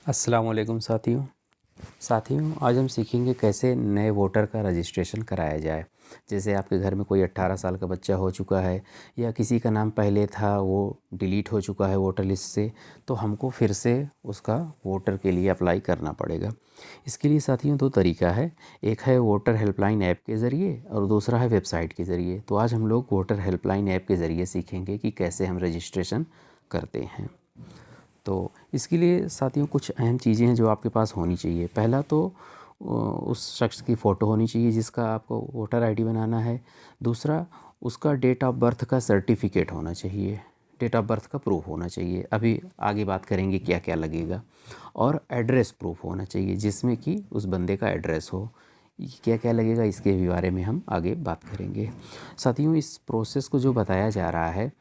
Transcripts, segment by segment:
अस्सलाम वालेकुम साथियों आज हम सीखेंगे कैसे नए वोटर का रजिस्ट्रेशन कराया जाए। जैसे आपके घर में कोई 18 साल का बच्चा हो चुका है या किसी का नाम पहले था वो डिलीट हो चुका है वोटर लिस्ट से, तो हमको फिर से उसका वोटर के लिए अप्लाई करना पड़ेगा। इसके लिए साथियों दो तरीका है, एक है वोटर हेल्पलाइन ऐप के ज़रिए और दूसरा है वेबसाइट के ज़रिए। तो आज हम लोग वोटर हेल्पलाइन ऐप के ज़रिए सीखेंगे कि कैसे हम रजिस्ट्रेशन करते हैं। तो इसके लिए साथियों कुछ अहम चीज़ें हैं जो आपके पास होनी चाहिए। पहला तो उस शख्स की फ़ोटो होनी चाहिए जिसका आपको वोटर आईडी बनाना है। दूसरा, उसका डेट ऑफ बर्थ का सर्टिफिकेट होना चाहिए, डेट ऑफ बर्थ का प्रूफ होना चाहिए। अभी आगे बात करेंगे क्या क्या लगेगा। और एड्रेस प्रूफ होना चाहिए जिसमें कि उस बंदे का एड्रेस हो। क्या क्या लगेगा इसके भी बारे में हम आगे बात करेंगे। साथियों इस प्रोसेस को जो बताया जा रहा है,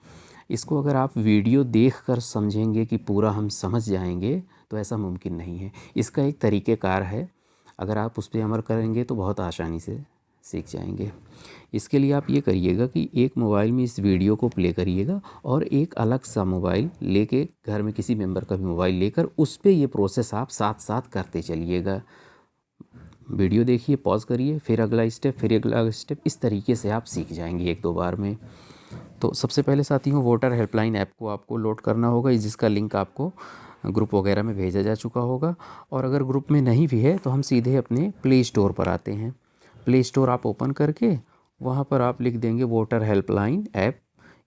इसको अगर आप वीडियो देखकर समझेंगे कि पूरा हम समझ जाएंगे तो ऐसा मुमकिन नहीं है। इसका एक तरीक़ेकार है, अगर आप उस पर अमल करेंगे तो बहुत आसानी से सीख जाएंगे। इसके लिए आप ये करिएगा कि एक मोबाइल में इस वीडियो को प्ले करिएगा और एक अलग सा मोबाइल लेके, घर में किसी मेंबर का भी मोबाइल लेकर उस पर ये प्रोसेस आप साथ साथ करते चलिएगा। वीडियो देखिए, पॉज करिए, फिर अगला स्टेप, फिर अगला स्टेप, इस तरीके से आप सीख जाएंगे एक दो बार में। तो सबसे पहले साथियों वोटर हेल्पलाइन ऐप को आपको लोड करना होगा, जिसका लिंक आपको ग्रुप वगैरह में भेजा जा चुका होगा। और अगर ग्रुप में नहीं भी है तो हम सीधे अपने प्ले स्टोर पर आते हैं। प्ले स्टोर आप ओपन करके वहाँ पर आप लिख देंगे वोटर हेल्पलाइन ऐप।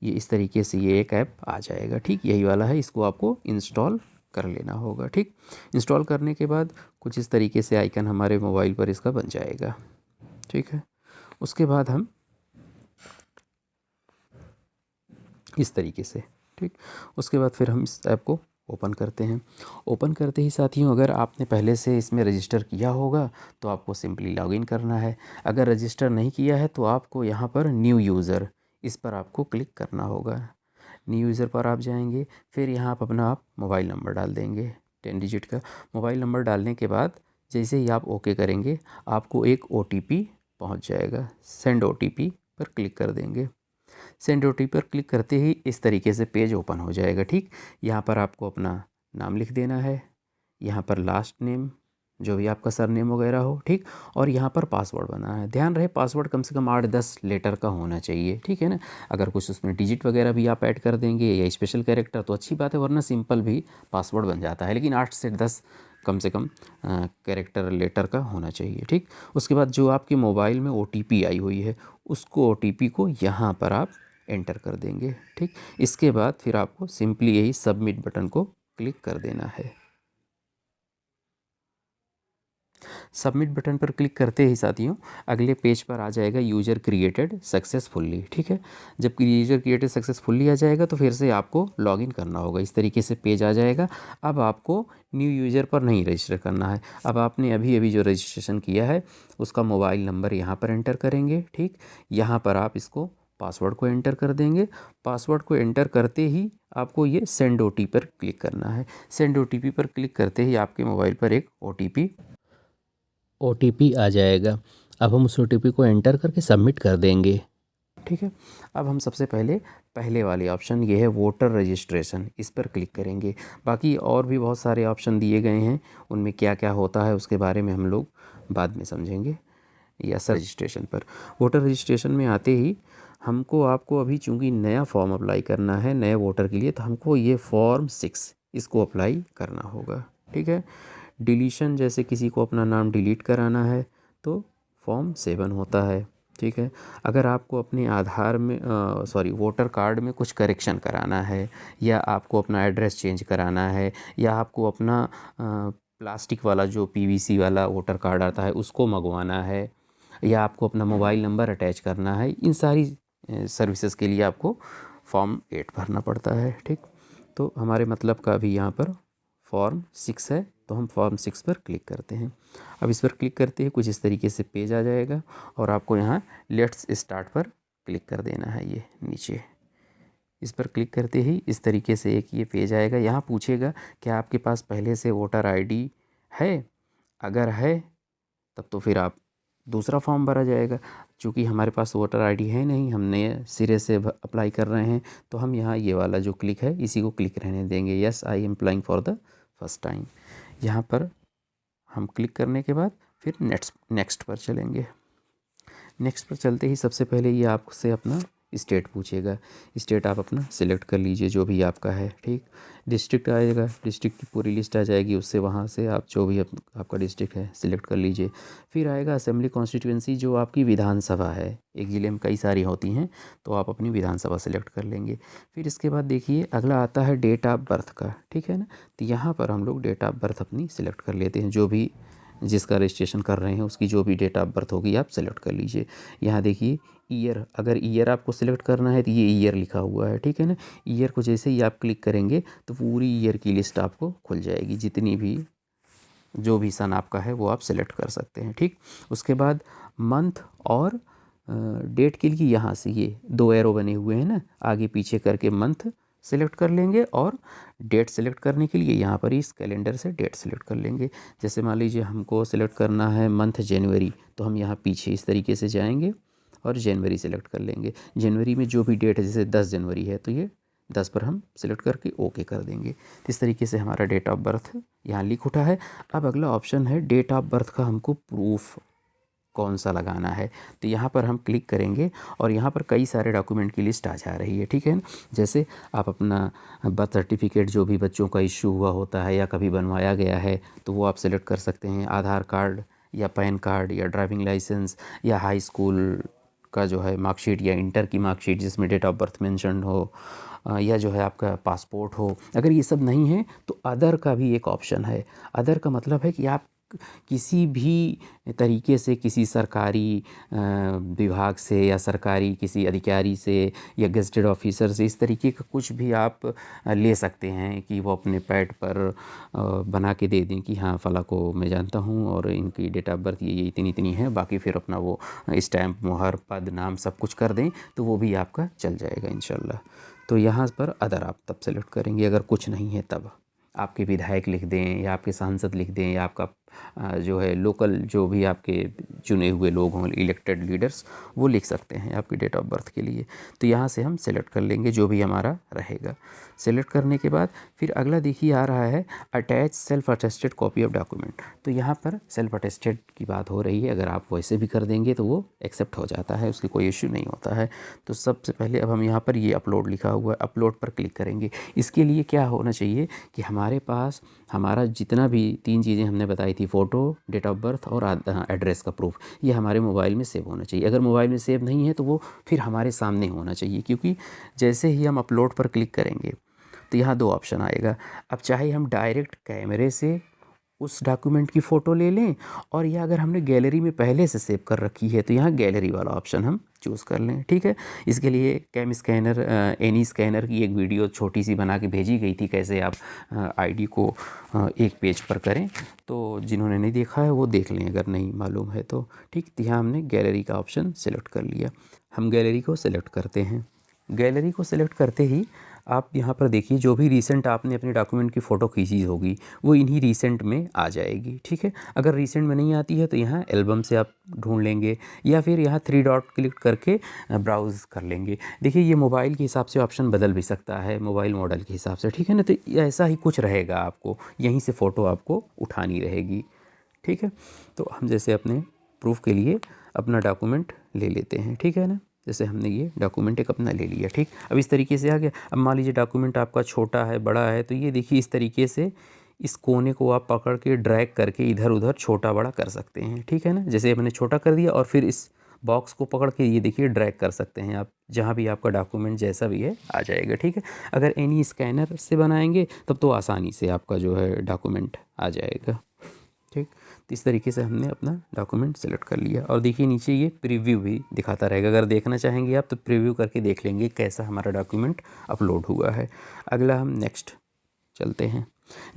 ये इस तरीके से ये एक ऐप आ जाएगा, ठीक, यही वाला है। इसको आपको इंस्टॉल कर लेना होगा, ठीक। इंस्टॉल करने के बाद कुछ इस तरीके से आइकन हमारे मोबाइल पर इसका बन जाएगा, ठीक है। उसके बाद हम इस तरीके से, ठीक। उसके बाद फिर हम इस ऐप को ओपन करते हैं। ओपन करते ही साथियों अगर आपने पहले से इसमें रजिस्टर किया होगा तो आपको सिंपली लॉगिन करना है। अगर रजिस्टर नहीं किया है तो आपको यहाँ पर न्यू यूज़र, इस पर आपको क्लिक करना होगा। न्यू यूज़र पर आप जाएंगे, फिर यहाँ आप अपना मोबाइल नंबर डाल देंगे, 10 डिजिट का मोबाइल नंबर डालने के बाद जैसे ही आप ओके करेंगे आपको एक OTP पहुँच जाएगा। सेंड OTP पर क्लिक कर देंगे। सेंड OTP पर क्लिक करते ही इस तरीके से पेज ओपन हो जाएगा, ठीक। यहाँ पर आपको अपना नाम लिख देना है, यहाँ पर लास्ट नेम जो भी आपका सरनेम वगैरह हो, ठीक। और यहाँ पर पासवर्ड बनाना है। ध्यान रहे पासवर्ड कम से कम 8-10 लेटर का होना चाहिए, ठीक है ना। अगर कुछ उसमें डिजिट वगैरह भी आप ऐड कर देंगे या स्पेशल कैरेक्टर तो अच्छी बात है, वरना सिंपल भी पासवर्ड बन जाता है, लेकिन 8 से 10 कम से कम कैरेक्टर लेटर का होना चाहिए, ठीक। उसके बाद जो आपके मोबाइल में OTP आई हुई है उसको OTP को यहाँ पर आप एंटर कर देंगे, ठीक। इसके बाद फिर आपको सिंपली यही सबमिट बटन को क्लिक कर देना है। सबमिट बटन पर क्लिक करते ही साथियों अगले पेज पर आ जाएगा यूज़र क्रिएटेड सक्सेसफुली, ठीक है। जब यूज़र क्रिएटेड सक्सेसफुली आ जाएगा तो फिर से आपको लॉगिन करना होगा। इस तरीके से पेज आ जाएगा। अब आपको न्यू यूज़र पर नहीं रजिस्टर करना है। अब आपने अभी अभी जो रजिस्ट्रेशन किया है उसका मोबाइल नंबर यहाँ पर एंटर करेंगे, ठीक। यहाँ पर आप इसको पासवर्ड को एंटर कर देंगे। पासवर्ड को एंटर करते ही आपको ये सेंड OTP पर क्लिक करना है। सेंड OTP पर क्लिक करते ही आपके मोबाइल पर एक OTP आ जाएगा। अब हम उस OTP को एंटर करके सबमिट कर देंगे, ठीक है। अब हम सबसे पहले वाले ऑप्शन ये है वोटर रजिस्ट्रेशन, इस पर क्लिक करेंगे। बाकी और भी बहुत सारे ऑप्शन दिए गए हैं, उनमें क्या क्या होता है उसके बारे में हम लोग बाद में समझेंगे। या रजिस्ट्रेशन पर, वोटर रजिस्ट्रेशन में आते ही हमको आपको अभी चूँकि नया फॉर्म अप्लाई करना है नए वोटर के लिए, तो हमको ये फॉर्म 6 इसको अप्लाई करना होगा, ठीक है। डिलीशन, जैसे किसी को अपना नाम डिलीट कराना है तो फॉर्म 7 होता है, ठीक है। अगर आपको अपने आधार में वोटर कार्ड में कुछ करेक्शन कराना है, या आपको अपना एड्रेस चेंज कराना है, या आपको अपना प्लास्टिक वाला जो PVC वाला वोटर कार्ड आता है उसको मंगवाना है, या आपको अपना मोबाइल नंबर अटैच करना है, इन सारी सर्विसेज के लिए आपको फॉर्म 8 भरना पड़ता है, ठीक। तो हमारे मतलब का अभी यहाँ पर फॉर्म 6 है, तो हम फॉर्म 6 पर क्लिक करते हैं। अब इस पर क्लिक करते ही कुछ इस तरीके से पेज आ जाएगा और आपको यहाँ लेट्स स्टार्ट पर क्लिक कर देना है। ये नीचे इस पर क्लिक करते ही इस तरीके से एक ये पेज आएगा। यहाँ पूछेगा क्या आपके पास पहले से वोटर ID है। अगर है तब तो फिर आप दूसरा फॉर्म भरा जाएगा। चूँकि हमारे पास वोटर ID है नहीं, हम नए सिरे से अप्लाई कर रहे हैं, तो हम यहाँ ये वाला जो क्लिक है इसी को क्लिक रहने देंगे। Yes I am applying for the first time. यहाँ पर हम क्लिक करने के बाद फिर नेक्स्ट पर चलेंगे। नेक्स्ट पर चलते ही सबसे पहले ये आपसे अपना स्टेट पूछेगा। स्टेट आप अपना सिलेक्ट कर लीजिए जो भी आपका है, ठीक। डिस्ट्रिक्ट आएगा, डिस्ट्रिक्ट की पूरी लिस्ट आ जाएगी, उससे वहाँ से आप जो भी आपका डिस्ट्रिक्ट है सिलेक्ट कर लीजिए। फिर आएगा असेंबली कॉन्स्टिट्यूएंसी, जो आपकी विधानसभा है। एक ज़िले में कई सारी होती हैं, तो आप अपनी विधानसभा सेलेक्ट कर लेंगे। फिर इसके बाद देखिए अगला आता है डेट ऑफ बर्थ का, ठीक है ना। तो यहाँ पर हम लोग डेट ऑफ बर्थ अपनी सिलेक्ट कर लेते हैं, जो भी जिसका रजिस्ट्रेशन कर रहे हैं उसकी जो भी डेट ऑफ बर्थ होगी आप सेलेक्ट कर लीजिए। यहाँ देखिए ईयर, अगर ईयर आपको सिलेक्ट करना है तो ये ईयर लिखा हुआ है, ठीक है ना। ईयर को जैसे ही आप क्लिक करेंगे तो पूरी ईयर की लिस्ट आपको खुल जाएगी, जितनी भी जो भी सन आपका है वो आप सेलेक्ट कर सकते हैं, ठीक। उसके बाद मंथ और डेट के लिए यहाँ से ये 2 एरो बने हुए हैं ना, आगे पीछे करके मंथ सेलेक्ट कर लेंगे, और डेट सेलेक्ट करने के लिए यहाँ पर इस कैलेंडर से डेट सेलेक्ट कर लेंगे। जैसे मान लीजिए हमको सेलेक्ट करना है मंथ जनवरी, तो हम यहाँ पीछे इस तरीके से जाएंगे और जनवरी सेलेक्ट कर लेंगे। जनवरी में जो भी डेट है, जैसे 10 जनवरी है तो ये 10 पर हम सेलेक्ट करके ओके कर देंगे। इस तरीके से हमारा डेट ऑफ बर्थ यहाँ लिख उठा है। अब अगला ऑप्शन है डेट ऑफ बर्थ का हमको प्रूफ कौन सा लगाना है, तो यहाँ पर हम क्लिक करेंगे और यहाँ पर कई सारे डॉक्यूमेंट की लिस्ट आ जा रही है, ठीक है ना। जैसे आप अपना बर्थ सर्टिफिकेट जो भी बच्चों का इशू हुआ होता है या कभी बनवाया गया है तो वो आप सेलेक्ट कर सकते हैं। आधार कार्ड या पैन कार्ड या ड्राइविंग लाइसेंस या हाई स्कूल का जो है मार्कशीट या इंटर की मार्कशीट जिसमें डेट ऑफ बर्थ मेंशन हो, या जो है आपका पासपोर्ट हो। अगर ये सब नहीं है तो अदर का भी एक ऑप्शन है। अदर का मतलब है कि आप किसी भी तरीके से किसी सरकारी विभाग से या सरकारी किसी अधिकारी से या गेजेटेड ऑफिसर से इस तरीके का कुछ भी आप ले सकते हैं कि वो अपने पैड पर बना के दे दें कि हाँ फला को मैं जानता हूँ और इनकी डेट ऑफ बर्थ ये इतनी इतनी है, बाकी फिर अपना वो स्टैम्प मोहर पद नाम सब कुछ कर दें तो वो भी आपका चल जाएगा इंशाल्लाह। तो यहाँ पर अदर आप तब सेलेक्ट करेंगे अगर कुछ नहीं है तब। आपके विधायक लिख दें या आपके सांसद लिख दें या आपका जो है लोकल जो भी आपके चुने हुए लोग हों, इलेक्टेड लीडर्स, वो लिख सकते हैं आपकी डेट ऑफ बर्थ के लिए। तो यहाँ से हम सेलेक्ट कर लेंगे जो भी हमारा रहेगा। सेलेक्ट करने के बाद फिर अगला देखिए आ रहा है attach self attested copy of document. तो यहाँ पर सेल्फ अटेस्टेड की बात हो रही है, अगर आप वैसे भी कर देंगे तो वो एक्सेप्ट हो जाता है, उसकी कोई इश्यू नहीं होता है। तो सबसे पहले अब हम यहाँ पर ये अपलोड लिखा हुआ है, अपलोड पर क्लिक करेंगे। इसके लिए क्या होना चाहिए कि हमारे पास हमारा जितना भी 3 चीज़ें हमने बताई थी, फ़ोटो, डेट ऑफ बर्थ और एड्रेस का प्रूफ, ये हमारे मोबाइल में सेव होना चाहिए। अगर मोबाइल में सेव नहीं है तो वो फिर हमारे सामने होना चाहिए, क्योंकि जैसे ही हम अपलोड पर क्लिक करेंगे तो यहाँ 2 ऑप्शन आएगा। अब चाहे हम डायरेक्ट कैमरे से उस डॉक्यूमेंट की फ़ोटो ले लें, और या अगर हमने गैलरी में पहले से सेव कर रखी है तो यहाँ गैलरी वाला ऑप्शन हम चूज़ कर लें, ठीक है। इसके लिए कैम स्कैनर एनी स्कैनर की एक वीडियो छोटी सी बना के भेजी गई थी, कैसे आप आईडी को एक पेज पर करें। तो जिन्होंने नहीं देखा है वो देख लें अगर नहीं मालूम है तो, ठीक। तो यहाँ हमने गैलरी का ऑप्शन सेलेक्ट कर लिया। हम गैलरी को सेलेक्ट करते हैं। गैलरी को सेलेक्ट करते ही आप यहाँ पर देखिए जो भी रीसेंट आपने अपने डॉक्यूमेंट की फ़ोटो खींची होगी वो इन्हीं रीसेंट में आ जाएगी, ठीक है। अगर रीसेंट में नहीं आती है तो यहाँ एल्बम से आप ढूंढ लेंगे या फिर यहाँ 3 डॉट क्लिक करके ब्राउज़ कर लेंगे। देखिए ये मोबाइल के हिसाब से ऑप्शन बदल भी सकता है, मोबाइल मॉडल के हिसाब से, ठीक है ना। तो ऐसा ही कुछ रहेगा, आपको यहीं से फ़ोटो आपको उठानी रहेगी, ठीक है। तो हम जैसे अपने प्रूफ के लिए अपना डॉक्यूमेंट ले लेते हैं, ठीक है ना। जैसे हमने ये डॉक्यूमेंट एक अपना ले लिया, ठीक। अब इस तरीके से आ गया। अब मान लीजिए डॉक्यूमेंट आपका छोटा है बड़ा है, तो ये देखिए इस तरीके से इस कोने को आप पकड़ के ड्रैग करके इधर उधर छोटा बड़ा कर सकते हैं, ठीक है ना। जैसे मैंने छोटा कर दिया और फिर इस बॉक्स को पकड़ के ये देखिए ड्रैग कर सकते हैं आप, जहाँ भी आपका डॉक्यूमेंट जैसा भी है आ जाएगा, ठीक है। अगर एनी स्कैनर से बनाएंगे तब तो आसानी से आपका जो है डॉक्यूमेंट आ जाएगा, ठीक। तो इस तरीके से हमने अपना डॉक्यूमेंट सेलेक्ट कर लिया। और देखिए नीचे ये प्रीव्यू भी दिखाता रहेगा, अगर देखना चाहेंगे आप तो प्रीव्यू करके देख लेंगे कैसा हमारा डॉक्यूमेंट अपलोड हुआ है। अगला हम नेक्स्ट चलते हैं।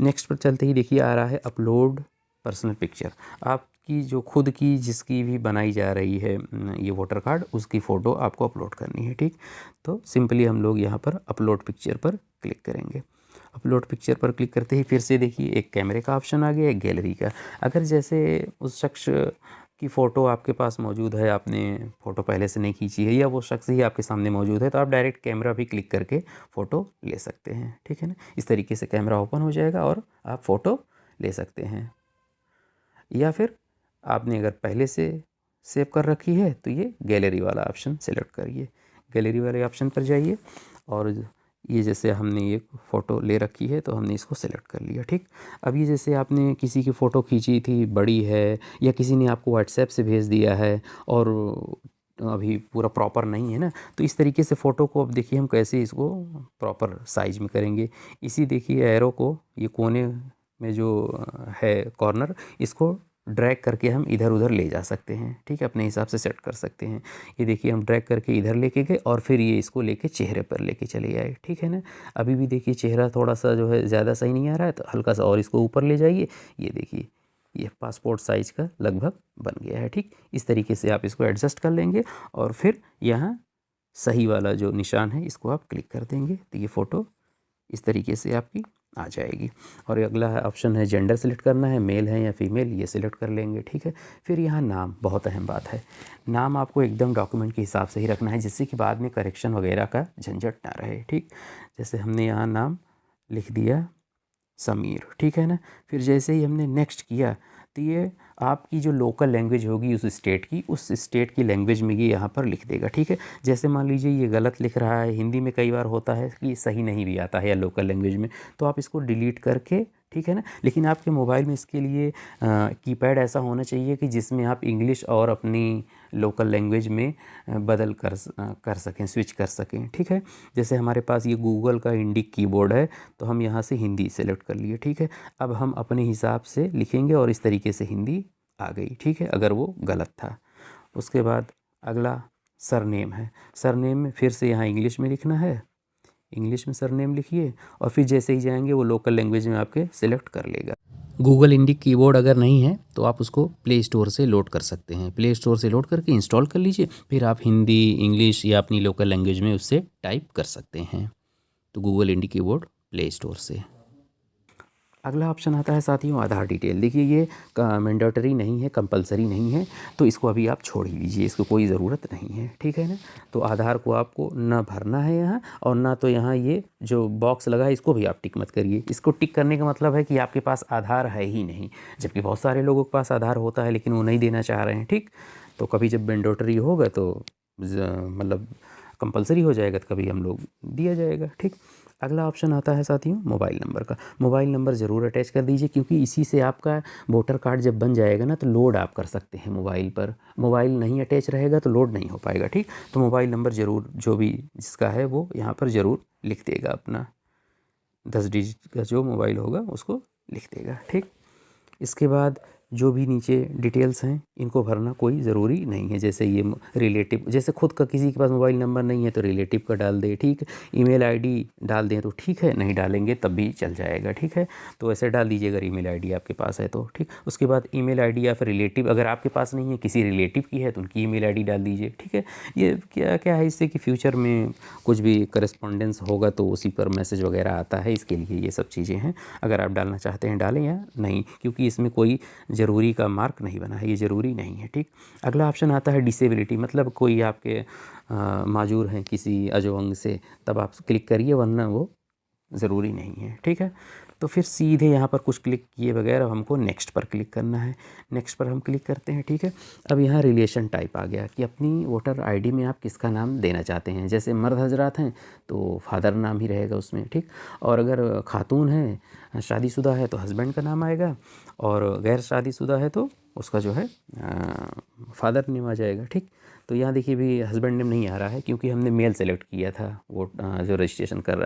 नेक्स्ट पर चलते ही देखिए आ रहा है अपलोड पर्सनल पिक्चर। आपकी जो खुद की जिसकी भी बनाई जा रही है ये वोटर कार्ड, उसकी फ़ोटो आपको अपलोड करनी है, ठीक। तो सिंपली हम लोग यहाँ पर अपलोड पिक्चर पर क्लिक करेंगे। अपलोड पिक्चर पर क्लिक करते ही फिर से देखिए एक कैमरे का ऑप्शन आ गया, एक गैलरी का। अगर जैसे उस शख्स की फ़ोटो आपके पास मौजूद है, आपने फ़ोटो पहले से नहीं खींची है या वो शख्स ही आपके सामने मौजूद है, तो आप डायरेक्ट कैमरा भी क्लिक करके फ़ोटो ले सकते हैं, ठीक है ना। इस तरीके से कैमरा ओपन हो जाएगा और आप फ़ोटो ले सकते हैं। या फिर आपने अगर पहले से सेव कर रखी है तो ये गैलरी वाला ऑप्शन सेलेक्ट करिए। गैलरी वाले ऑप्शन पर जाइए और ये जैसे हमने ये फ़ोटो ले रखी है तो हमने इसको सेलेक्ट कर लिया, ठीक। अब ये जैसे आपने किसी की फ़ोटो खींची थी, बड़ी है, या किसी ने आपको व्हाट्सएप से भेज दिया है और अभी पूरा प्रॉपर नहीं है ना, तो इस तरीके से फ़ोटो को अब देखिए हम कैसे इसको प्रॉपर साइज में करेंगे। इसी देखिए एरो को, ये कोने में जो है कॉर्नर, इसको ड्रैग करके हम इधर उधर ले जा सकते हैं, ठीक है, अपने हिसाब से सेट कर सकते हैं। ये देखिए हम ड्रैग करके इधर लेके गए और फिर ये इसको लेके चेहरे पर लेके चले आए, ठीक है ना। अभी भी देखिए चेहरा थोड़ा सा जो है ज़्यादा सही नहीं आ रहा है, तो हल्का सा और इसको ऊपर ले जाइए। ये देखिए ये पासपोर्ट साइज़ का लगभग बन गया है, ठीक। इस तरीके से आप इसको एडजस्ट कर लेंगे और फिर यहाँ सही वाला जो निशान है इसको आप क्लिक कर देंगे तो ये फ़ोटो इस तरीके से आपकी आ जाएगी। और अगला ऑप्शन है जेंडर सेलेक्ट करना है, मेल है या फीमेल, ये सिलेक्ट कर लेंगे, ठीक है। फिर यहाँ नाम, बहुत अहम बात है, नाम आपको एकदम डॉक्यूमेंट के हिसाब से ही रखना है जिससे कि बाद में करेक्शन वगैरह का झंझट ना रहे, ठीक। जैसे हमने यहाँ नाम लिख दिया समीर, ठीक है ना। फिर जैसे ही हमने नेक्स्ट किया तो ये आपकी जो लोकल लैंग्वेज होगी उस स्टेट की लैंग्वेज में ये यहाँ पर लिख देगा, ठीक है। जैसे मान लीजिए ये गलत लिख रहा है, हिंदी में कई बार होता है कि सही नहीं भी आता है या लोकल लैंग्वेज में, तो आप इसको डिलीट करके, ठीक है ना। लेकिन आपके मोबाइल में इसके लिए कीपैड ऐसा होना चाहिए कि जिसमें आप इंग्लिश और अपनी लोकल लैंग्वेज में बदल कर सकें, स्विच कर सकें, ठीक है। जैसे हमारे पास ये गूगल का इंडिक कीबोर्ड है तो हम यहाँ से हिंदी सेलेक्ट कर लिए, ठीक है। अब हम अपने हिसाब से लिखेंगे और इस तरीके से हिंदी आ गई, ठीक है, अगर वो गलत था। उसके बाद अगला सरनेम है। सरनेम में फिर से यहाँ इंग्लिश में लिखना है, इंग्लिश में सरनेम लिखिए और फिर जैसे ही जाएंगे वो लोकल लैंग्वेज में आपके सिलेक्ट कर लेगा। गूगल इंडिक कीबोर्ड अगर नहीं है तो आप उसको प्ले स्टोर से लोड कर सकते हैं। प्ले स्टोर से लोड करके इंस्टॉल कर लीजिए, फिर आप हिंदी, इंग्लिश या अपनी लोकल लैंग्वेज में उससे टाइप कर सकते हैं। तो Google Indic keyboard play store से। अगला ऑप्शन आता है साथियों आधार डिटेल। देखिए ये मैंडेटरी नहीं है, कंपलसरी नहीं है, तो इसको अभी आप छोड़ ही दीजिए, इसको कोई ज़रूरत नहीं है, ठीक है ना। तो आधार को आपको ना भरना है यहाँ, और ना तो यहाँ ये जो बॉक्स लगा है इसको भी आप टिक मत करिए। इसको टिक करने का मतलब है कि आपके पास आधार है ही नहीं, जबकि बहुत सारे लोगों के पास आधार होता है लेकिन वो नहीं देना चाह रहे हैं, ठीक। तो कभी जब मैंडेटरी होगा तो मतलब कंपलसरी हो जाएगा तो कभी हम लोग दिया जाएगा, ठीक। अगला ऑप्शन आता है साथियों मोबाइल नंबर का। मोबाइल नंबर ज़रूर अटैच कर दीजिए क्योंकि इसी से आपका वोटर कार्ड जब बन जाएगा ना तो लोड आप कर सकते हैं मोबाइल पर। मोबाइल नहीं अटैच रहेगा तो लोड नहीं हो पाएगा, ठीक। तो मोबाइल नंबर ज़रूर, जो भी जिसका है वो यहाँ पर ज़रूर लिख देगा, अपना 10 डिजिट का जो मोबाइल होगा उसको लिख देगा, ठीक। इसके बाद जो भी नीचे डिटेल्स हैं इनको भरना कोई ज़रूरी नहीं है। जैसे ये रिलेटिव, जैसे खुद का किसी के पास मोबाइल नंबर नहीं है तो रिलेटिव का डाल दे, ठीक। ईमेल आईडी डाल दें तो ठीक है, नहीं डालेंगे तब भी चल जाएगा, ठीक है। तो ऐसे डाल दीजिए अगर ईमेल आईडी आपके पास है तो, ठीक। उसके बाद ईमेल आईडी या फिर रिलेटिव अगर आपके पास नहीं है, किसी रिलेटिव की है तो उनकी ईमेल आईडी डाल दीजिए, ठीक है। ये क्या क्या है इससे कि फ्यूचर में कुछ भी करस्पॉन्डेंस होगा तो उसी पर मैसेज वगैरह आता है, इसके लिए ये सब चीज़ें हैं। अगर आप डालना चाहते हैं डालें या नहीं, क्योंकि इसमें कोई ज़रूरी का मार्क नहीं बना है, ये ज़रूरी नहीं है, ठीक। अगला ऑप्शन आता है डिसेबिलिटी, मतलब कोई आपके माजूर हैं किसी अजो अंग से, तब आप क्लिक करिए, वरना वो ज़रूरी नहीं है, ठीक है। तो फिर सीधे यहाँ पर कुछ क्लिक किए बगैर हमको नेक्स्ट पर क्लिक करना है। नेक्स्ट पर हम क्लिक करते हैं, ठीक है। अब यहाँ रिलेशन टाइप आ गया कि अपनी वोटर आईडी में आप किसका नाम देना चाहते हैं। जैसे मर्द हजरात हैं तो फादर नाम ही रहेगा उसमें, ठीक। और अगर खातून है, शादीशुदा है तो हस्बैंड का नाम आएगा, और गैर शादीशुदा है तो उसका जो है फादर नेम आ जाएगा, ठीक। तो यहाँ देखिए भी हस्बैंड नेम नहीं आ रहा है क्योंकि हमने मेल सेलेक्ट किया था, वो जो रजिस्ट्रेशन कर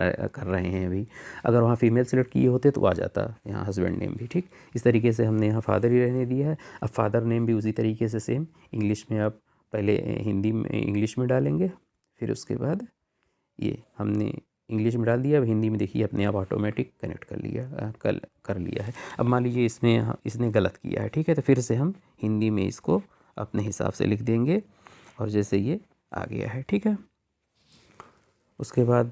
रहे हैं अभी। अगर वहाँ फीमेल सेलेक्ट किए होते तो आ जाता यहाँ हस्बैंड नेम भी, ठीक। इस तरीके से हमने यहाँ फादर ही रहने दिया है। अब फादर नेम भी उसी तरीके से सेम इंग्लिश में, आप पहले हिंदी में इंग्लिश में डालेंगे, फिर उसके बाद ये हमने इंग्लिश में डाल दिया। अब हिंदी में देखिए अपने आप ऑटोमेटिक कनेक्ट कर लिया है। अब मान लीजिए इसने गलत किया है, ठीक है, तो फिर से हम हिंदी में इसको अपने हिसाब से लिख देंगे और जैसे ये आ गया है, ठीक है। उसके बाद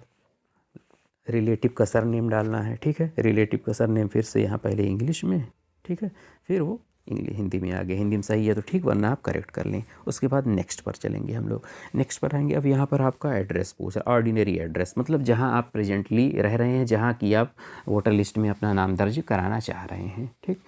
रिलेटिव का सरनेम डालना है, ठीक है। रिलेटिव का सरनेम फिर से यहाँ पहले इंग्लिश में, ठीक है, फिर वो इंग्लिश हिंदी में आ गया, हिंदी में सही है तो ठीक, वरना आप करेक्ट कर लें। उसके बाद नेक्स्ट पर चलेंगे हम लोग। नेक्स्ट पर आएंगे। अब यहाँ पर आपका एड्रेस पूछ रहा है, ऑर्डिनरी एड्रेस मतलब जहाँ आप प्रेजेंटली रह रहे हैं, जहाँ की आप वोटर लिस्ट में अपना नाम दर्ज कराना चाह रहे हैं। ठीक,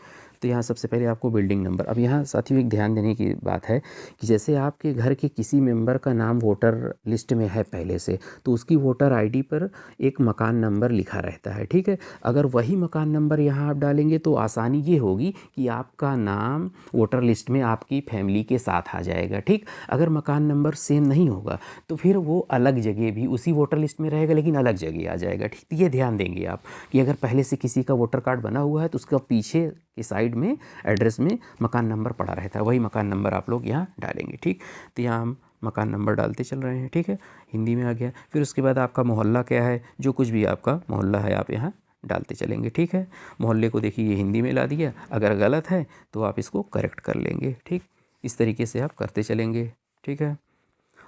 तो यहाँ सबसे पहले आपको बिल्डिंग नंबर। अब यहाँ साथियों एक ध्यान देने की बात है कि जैसे आपके घर के किसी मेंबर का नाम वोटर लिस्ट में है पहले से, तो उसकी वोटर आईडी पर एक मकान नंबर लिखा रहता है। ठीक है, अगर वही मकान नंबर यहाँ आप डालेंगे तो आसानी ये होगी कि आपका नाम वोटर लिस्ट में आपकी फैमिली के साथ आ जाएगा। ठीक, अगर मकान नंबर सेम नहीं होगा तो फिर वो अलग जगह भी उसी वोटर लिस्ट में रहेगा, लेकिन अलग जगह आ जाएगा। ठीक, तो ये ध्यान देंगे आप कि अगर पहले से किसी का वोटर कार्ड बना हुआ है तो उसका पीछे की साइड में एड्रेस में मकान नंबर पड़ा रहता है, वही मकान नंबर आप लोग यहाँ डालेंगे। ठीक, तो यहाँ हम मकान नंबर डालते चल रहे हैं। ठीक है, हिंदी में आ गया। फिर उसके बाद आपका मोहल्ला क्या है, जो कुछ भी आपका मोहल्ला है आप यहाँ डालते चलेंगे। ठीक है, मोहल्ले को देखिए ये हिंदी में ला दिया, अगर गलत है तो आप इसको करेक्ट कर लेंगे। ठीक, इस तरीके से आप करते चलेंगे। ठीक है,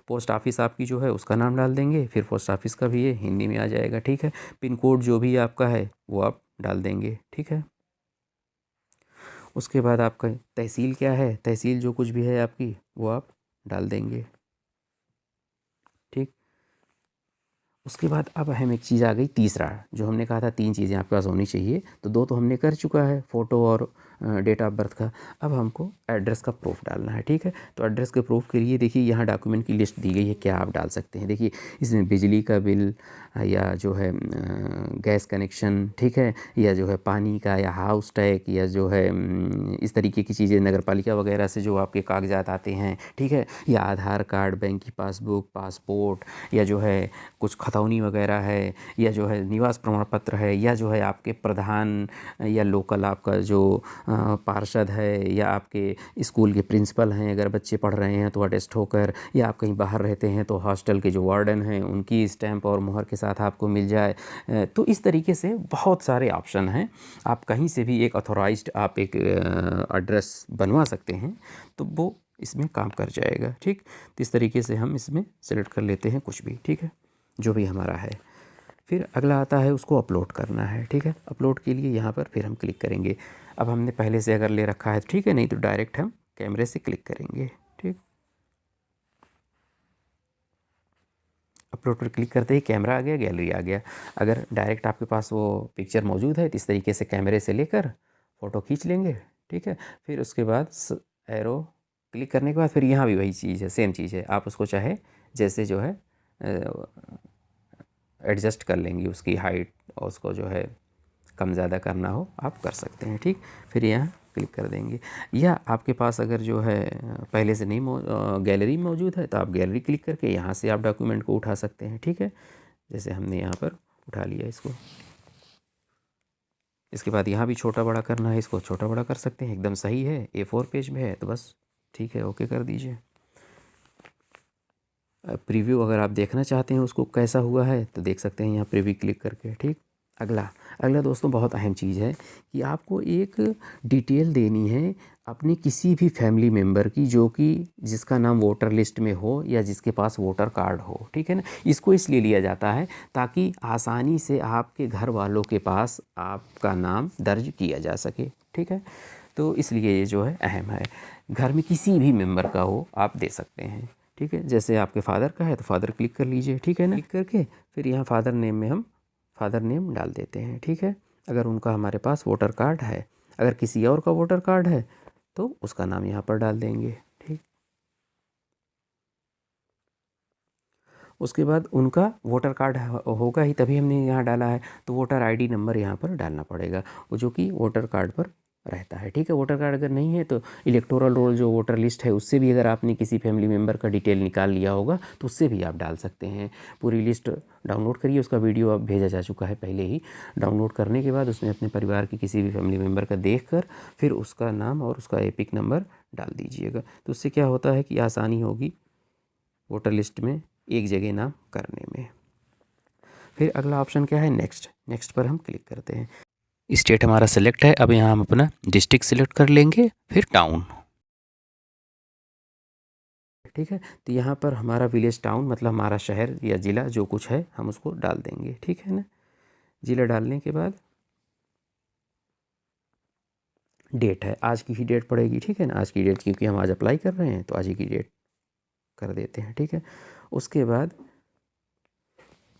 पोस्ट ऑफिस आपकी जो है उसका नाम डाल देंगे, फिर पोस्ट ऑफिस का भी ये हिंदी में आ जाएगा। ठीक है, पिन कोड जो भी आपका है वो आप डाल देंगे। ठीक है, उसके बाद आपका तहसील क्या है, तहसील जो कुछ भी है आपकी वो आप डाल देंगे। ठीक, उसके बाद अब अहम एक चीज़ आ गई, तीसरा जो हमने कहा था 3 चीज़ें आपके पास होनी चाहिए, तो 2 तो हमने कर चुका है, फ़ोटो और डेट ऑफ बर्थ का। अब हमको एड्रेस का प्रूफ डालना है। ठीक है, तो एड्रेस के प्रूफ के लिए देखिए यहाँ डॉक्यूमेंट की लिस्ट दी गई है, क्या आप डाल सकते हैं। देखिए इसमें बिजली का बिल या जो है गैस कनेक्शन, ठीक है, या जो है पानी का या हाउस टैक्स या जो है इस तरीके की चीज़ें नगर पालिका वगैरह से जो आपके कागजात आते हैं। ठीक है, या आधार कार्ड, बैंक की पासबुक, पासपोर्ट, या जो है कुछ खतौनी वगैरह है, या जो है निवास प्रमाण पत्र है, या जो है आपके प्रधान या लोकल आपका जो पार्षद है, या आपके स्कूल के प्रिंसिपल हैं, अगर बच्चे पढ़ रहे हैं तो अटेस्ट होकर, या आप कहीं बाहर रहते हैं तो हॉस्टल के जो वार्डन हैं उनकी स्टैंप और मुहर के साथ आपको मिल जाए। तो इस तरीके से बहुत सारे ऑप्शन हैं, आप कहीं से भी एक ऑथोराइज्ड आप एक एड्रेस बनवा सकते हैं, तो वो इसमें काम कर जाएगा। ठीक, तो इस तरीके से हम इसमें सेलेक्ट कर लेते हैं कुछ भी। ठीक है, जो भी हमारा है। फिर अगला आता है उसको अपलोड करना है। ठीक है, अपलोड के लिए यहाँ पर फिर हम क्लिक करेंगे। अब हमने पहले से अगर ले रखा है ठीक है, नहीं तो डायरेक्ट हम कैमरे से क्लिक करेंगे। ठीक, अपलोड पर क्लिक करते ही कैमरा आ गया, गैलरी आ गया। अगर डायरेक्ट आपके पास वो पिक्चर मौजूद है तो इस तरीके से कैमरे से लेकर फ़ोटो खींच लेंगे। ठीक है, फिर उसके बाद एरो क्लिक करने के बाद फिर यहाँ भी वही चीज़ है, सेम चीज़ है, आप उसको चाहे जैसे जो है एडजस्ट कर लेंगे, उसकी हाइट और उसको जो है कम ज़्यादा करना हो आप कर सकते हैं। ठीक, फिर यहाँ क्लिक कर देंगे। या आपके पास अगर जो है पहले से नहीं गैलरी मौजूद है तो आप गैलरी क्लिक करके यहाँ से आप डॉक्यूमेंट को उठा सकते हैं। ठीक है, जैसे हमने यहाँ पर उठा लिया इसको। इसके बाद यहाँ भी छोटा बड़ा करना है, इसको छोटा बड़ा कर सकते हैं, एकदम सही है, A4 पेज में है तो बस ठीक है, ओके कर दीजिए। प्रीव्यू अगर आप देखना चाहते हैं उसको कैसा हुआ है तो देख सकते हैं यहाँ प्रीव्यू क्लिक करके। ठीक, अगला अगला दोस्तों बहुत अहम चीज़ है कि आपको एक डिटेल देनी है अपने किसी भी फैमिली मेम्बर की जो कि जिसका नाम वोटर लिस्ट में हो या जिसके पास वोटर कार्ड हो। ठीक है ना, इसको इसलिए लिया जाता है ताकि आसानी से आपके घर वालों के पास आपका नाम दर्ज किया जा सके। ठीक है, तो इसलिए ये जो है अहम है, घर में किसी भी मेम्बर का हो आप दे सकते हैं। ठीक है, जैसे आपके फादर का है तो फादर क्लिक कर लीजिए। ठीक है ना, क्लिक करके फिर यहाँ फादर नेम में हम फादर नेम डाल देते हैं। ठीक है, अगर उनका हमारे पास वोटर कार्ड है, अगर किसी और का वोटर कार्ड है तो उसका नाम यहाँ पर डाल देंगे। ठीक, उसके बाद उनका वोटर कार्ड होगा ही तभी हमने यहाँ डाला है, तो वोटर आईडी नंबर यहाँ पर डालना पड़ेगा, वो जो कि वोटर कार्ड पर रहता है। ठीक है, वोटर कार्ड अगर नहीं है तो इलेक्टोरल रोल जो वोटर लिस्ट है उससे भी अगर आपने किसी फैमिली मेम्बर का डिटेल निकाल लिया होगा तो उससे भी आप डाल सकते हैं। पूरी लिस्ट डाउनलोड करिए, उसका वीडियो अब भेजा जा चुका है पहले ही। डाउनलोड करने के बाद उसमें अपने परिवार के किसी भी फैमिली मेम्बर का देख कर फिर उसका नाम और उसका एपिक नंबर डाल दीजिएगा, तो उससे क्या होता है कि आसानी होगी वोटर लिस्ट में एक जगह नाम करने में। फिर अगला ऑप्शन क्या है, नेक्स्ट। नेक्स्ट पर हम क्लिक करते हैं। स्टेट हमारा सेलेक्ट है, अब यहाँ हम अपना डिस्ट्रिक्ट सेलेक्ट कर लेंगे, फिर टाउन। ठीक है, तो यहाँ पर हमारा विलेज टाउन मतलब हमारा शहर या ज़िला जो कुछ है हम उसको डाल देंगे। ठीक है ना, ज़िला डालने के बाद डेट है, आज की ही डेट पड़ेगी, ठीक है ना, आज की डेट, क्योंकि हम आज अप्लाई कर रहे हैं तो आज ही की डेट कर देते हैं, ठीक है। उसके बाद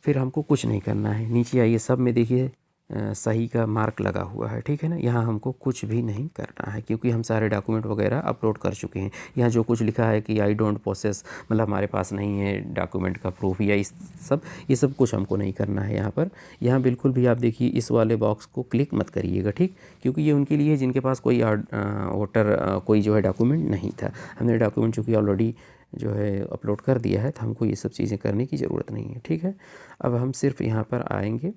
फिर हमको कुछ नहीं करना है, नीचे आइए, सब में देखिए सही का मार्क लगा हुआ है, ठीक है ना। यहाँ हमको कुछ भी नहीं करना है क्योंकि हम सारे डॉक्यूमेंट वगैरह अपलोड कर चुके हैं। यहाँ जो कुछ लिखा है कि आई डोंट पोसेस, मतलब हमारे पास नहीं है डॉक्यूमेंट का प्रूफ या इस सब, ये सब कुछ हमको नहीं करना है यहाँ पर। यहाँ बिल्कुल भी आप देखिए इस वाले बॉक्स को क्लिक मत करिएगा, ठीक, क्योंकि ये उनके लिए है जिनके पास कोई वोटर कोई जो है डॉक्यूमेंट नहीं था। हमने डॉक्यूमेंट चूँकि ऑलरेडी जो है अपलोड कर दिया है तो हमको ये सब चीज़ें करने की ज़रूरत नहीं है, ठीक है। अब हम सिर्फ यहाँ पर आएंगे,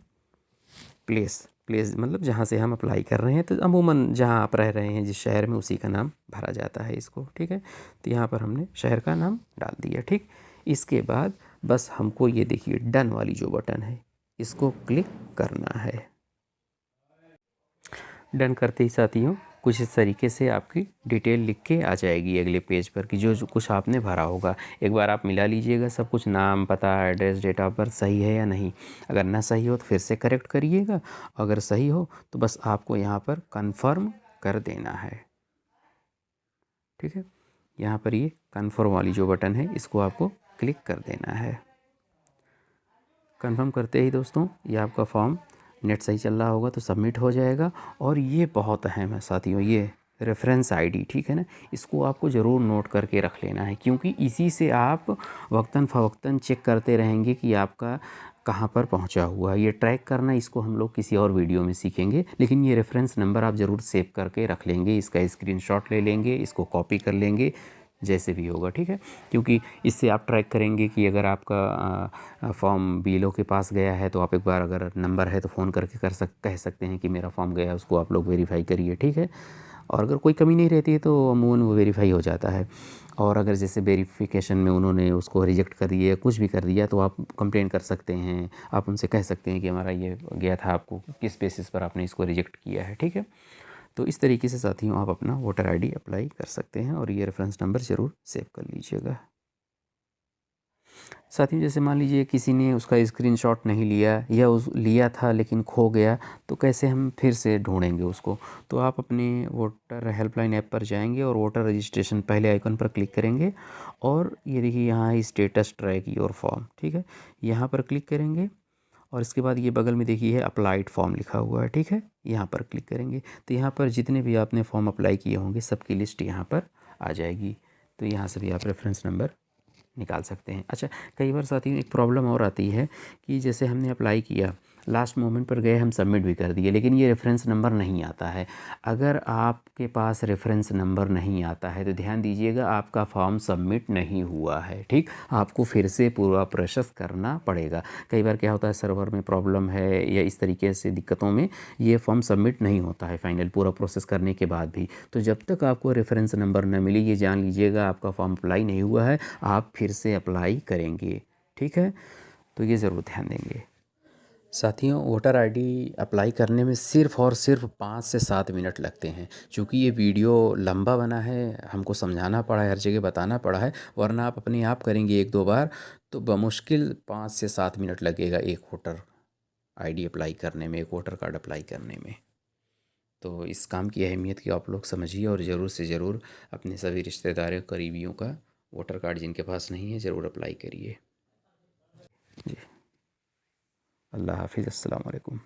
प्लेस मतलब जहाँ से हम अप्लाई कर रहे हैं, तो अमूमन जहाँ आप रह रहे हैं जिस शहर में उसी का नाम भरा जाता है इसको, ठीक है। तो यहाँ पर हमने शहर का नाम डाल दिया, ठीक। इसके बाद बस हमको ये देखिए डन वाली जो बटन है इसको क्लिक करना है। डन करते ही साथियों कुछ इस तरीके से आपकी डिटेल लिख के आ जाएगी अगले पेज पर कि जो कुछ आपने भरा होगा। एक बार आप मिला लीजिएगा सब कुछ, नाम, पता, एड्रेस, डेट ऑफ बर्थ सही है या नहीं। अगर ना सही हो तो फिर से करेक्ट करिएगा, अगर सही हो तो बस आपको यहाँ पर कंफर्म कर देना है, ठीक है। यहाँ पर ये कंफर्म वाली जो बटन है इसको आपको क्लिक कर देना है। कंफर्म करते ही दोस्तों ये आपका फॉर्म नेट सही चल रहा होगा तो सबमिट हो जाएगा। और ये बहुत अहम है साथियों, ये रेफरेंस आईडी, ठीक है ना, इसको आपको ज़रूर नोट करके रख लेना है क्योंकि इसी से आप वक्तन फ़वक्तन चेक करते रहेंगे कि आपका कहाँ पर पहुँचा हुआ है। ये ट्रैक करना इसको हम लोग किसी और वीडियो में सीखेंगे, लेकिन ये रेफरेंस नंबर आप ज़रूर सेव करके रख लेंगे, इसका स्क्रीनशॉट ले लेंगे, इसको कॉपी कर लेंगे, जैसे भी होगा, ठीक है। क्योंकि इससे आप ट्रैक करेंगे कि अगर आपका फॉर्म बीएलओ के पास गया है तो आप एक बार अगर नंबर है तो फ़ोन करके कह सकते हैं कि मेरा फॉर्म गया है, उसको आप लोग वेरीफाई करिए, ठीक है। और अगर कोई कमी नहीं रहती है तो अमूमन वो वेरीफाई हो जाता है। और अगर जैसे वेरिफिकेशन में उन्होंने उसको रिजेक्ट कर दिया, कुछ भी कर दिया, तो आप कंप्लेन कर सकते हैं, आप उनसे कह सकते हैं कि हमारा ये गया था, आपको किस बेसिस पर आपने इसको रिजेक्ट किया है, ठीक है। तो इस तरीके से साथियों आप अपना वोटर आईडी अप्लाई कर सकते हैं और ये रेफरेंस नंबर ज़रूर सेव कर लीजिएगा। साथियों जैसे मान लीजिए किसी ने उसका स्क्रीनशॉट नहीं लिया या उस लिया था लेकिन खो गया, तो कैसे हम फिर से ढूंढेंगे उसको। तो आप अपने वोटर हेल्पलाइन ऐप पर जाएंगे और वोटर रजिस्ट्रेशन पहले आइकन पर क्लिक करेंगे और ये देखिए यहाँ है स्टेटस ट्रैक योर फॉर्म, ठीक है, यहाँ पर क्लिक करेंगे और इसके बाद ये बगल में देखिए है अप्लाइड फॉर्म लिखा हुआ है, ठीक है, यहाँ पर क्लिक करेंगे तो यहाँ पर जितने भी आपने फॉर्म अप्लाई किए होंगे सबकी लिस्ट यहाँ पर आ जाएगी। तो यहाँ से भी आप रेफरेंस नंबर निकाल सकते हैं। अच्छा, कई बार साथियों एक प्रॉब्लम और आती है कि जैसे हमने अप्लाई किया, लास्ट मोमेंट पर गए, हम सबमिट भी कर दिए, लेकिन ये रेफरेंस नंबर नहीं आता है। अगर आपके पास रेफरेंस नंबर नहीं आता है तो ध्यान दीजिएगा आपका फॉर्म सबमिट नहीं हुआ है, ठीक, आपको फिर से पूरा प्रोसेस करना पड़ेगा। कई बार क्या होता है सर्वर में प्रॉब्लम है या इस तरीके से दिक्कतों में ये फॉर्म सबमिट नहीं होता है फाइनल पूरा प्रोसेस करने के बाद भी। तो जब तक आपको रेफरेंस नंबर न मिले ये जान लीजिएगा आपका फॉर्म अप्लाई नहीं हुआ है, आप फिर से अप्लाई करेंगे, ठीक है। तो ये ज़रूर ध्यान देंगे। साथियों वोटर आईडी अप्लाई करने में सिर्फ़ और सिर्फ 5 से 7 मिनट लगते हैं। चूँकि ये वीडियो लंबा बना है, हमको समझाना पड़ा है, हर जगह बताना पड़ा है, वरना आप अपने आप करेंगे 1-2 बार तो बमुश्किल 5 से 7 मिनट लगेगा एक वोटर आईडी अप्लाई करने में, एक वोटर कार्ड अप्लाई करने में। तो इस काम की अहमियत की आप लोग समझिए और ज़रूर से ज़रूर अपने सभी रिश्तेदारों करीबियों का वोटर कार्ड जिनके पास नहीं है ज़रूर अप्लाई करिए। जी, अल्लाह हाफिज़, अस्सलाम वालेकुम।